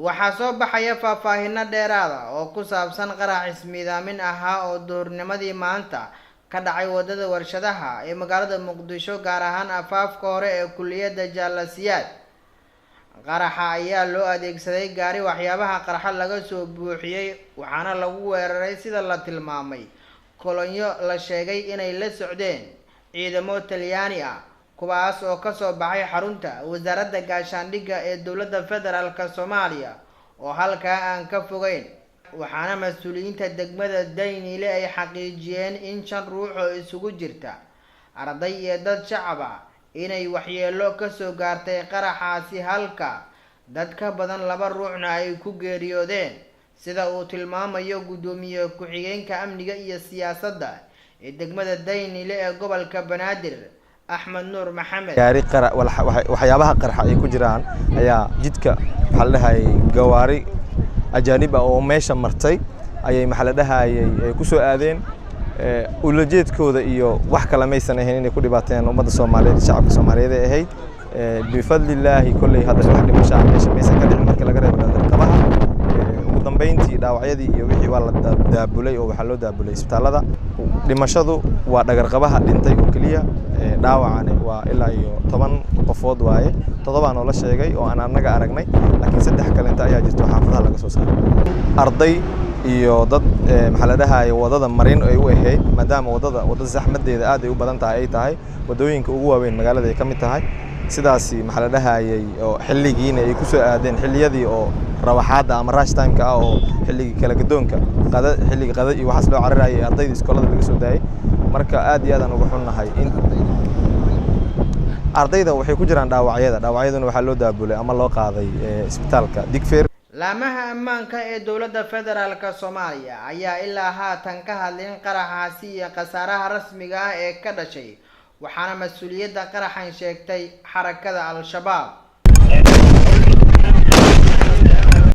waxaa soo baxaya faahfaahin dheeraad ah oo ku saabsan qarax ismiidaamin ahaa oo duhurnimadii maanta ka dhacay wadada warshadaha ee magaalada Muqdisho gaar ahaan afaafka hore ee kulliyadda Jaalasiyaad. qaraxa ayaa loo adeegsaday gaari waxyaabaha qarxa laga soo buuxiyay waxaana lagu weeraray sida la tilmaamay kolonyo la sheegay inay la socdeen ciidamo Talyaani ah kuwaas oo ka soo baxay xarunta wasaaradda gaashaandhigga ee dowladda federaalka Soomaaliya oo halkaa aan ka fogeyn. waxaana mas'uuliyiinta degmada Daynile ay xaqiijiyeen in 5 ruux oo isugu jirta arday iyo dad shacab ah inay waxyeello ka soo gaartay qaraxaasi halka dad ka badan 2 ruuxna ay ku geeriyoodeen sida uu tilmaamayo gudoomiye ku-xigeenka amniga iyo siyaasadda ee degmada Daynile ee gobolka Banaadir Axmed Nuur Maxamed. gaari qarax waxyaabaha qarxa ay ku jiraan ayaa jidka waxa la dhahay gawaari ajaanib ah oo meesha martay ayay maxaa la dhahay ay ku soo aadeen ulajeedkooda iyo wax kala maysan ahayn inay ku dhibaateen ummadda Soomaaliyeed shacabka Soomaaliyeed ee ahayd bifadlilaahi kulli hadda wax dhimasho meesha maysan ka dhicin marka laga reebo qabaha ugu dambeyntii dhaawacyadii iyo wixii waa la daabulay oo waxa loo daabulay isbitaalada. dhimashadu waa dhagar qabaha dhintay oo kaliya dhaawacani waa ilaa iyo 10 qofood waaye 7 oo la sheegay oo aan anaga aragnay laakiin 3 kale inta ayaa jirto xaafadaha laga soo saaray. arday iyo dad maxaa la dhahay wadada marin ay u ahayd maadaama wadada saxmadeeda aad ay u badan tahay ay tahay wadooyinka ugu waaweyn magaalada ay kamid tahay sidaas maxaa la dhahay oo xilligiina ay ku soo aadeen xilliyadii oo rawaxaada ama rush time ka oo xilliga kala gadoonka xilliga qada iyo waxaas loo cararayay ardayda iskoolada laga soo daayay marka aad iyo aad aan uga xunnahay in ardayda waxay ku jiraan dhaawacyaduna waxa loo daabulay ama loo qaaday isbitaalka Digfeer. laamaha ammaanka ee dowladda federaalka Soomaaliya ayaa ilaa haatan ka hadlin qaraxaasi iyo khasaaraha rasmiga ah ee ka dhashay waxaana mas'uuliyadda qaraxan sheegtay xarakada Al-Shabaab.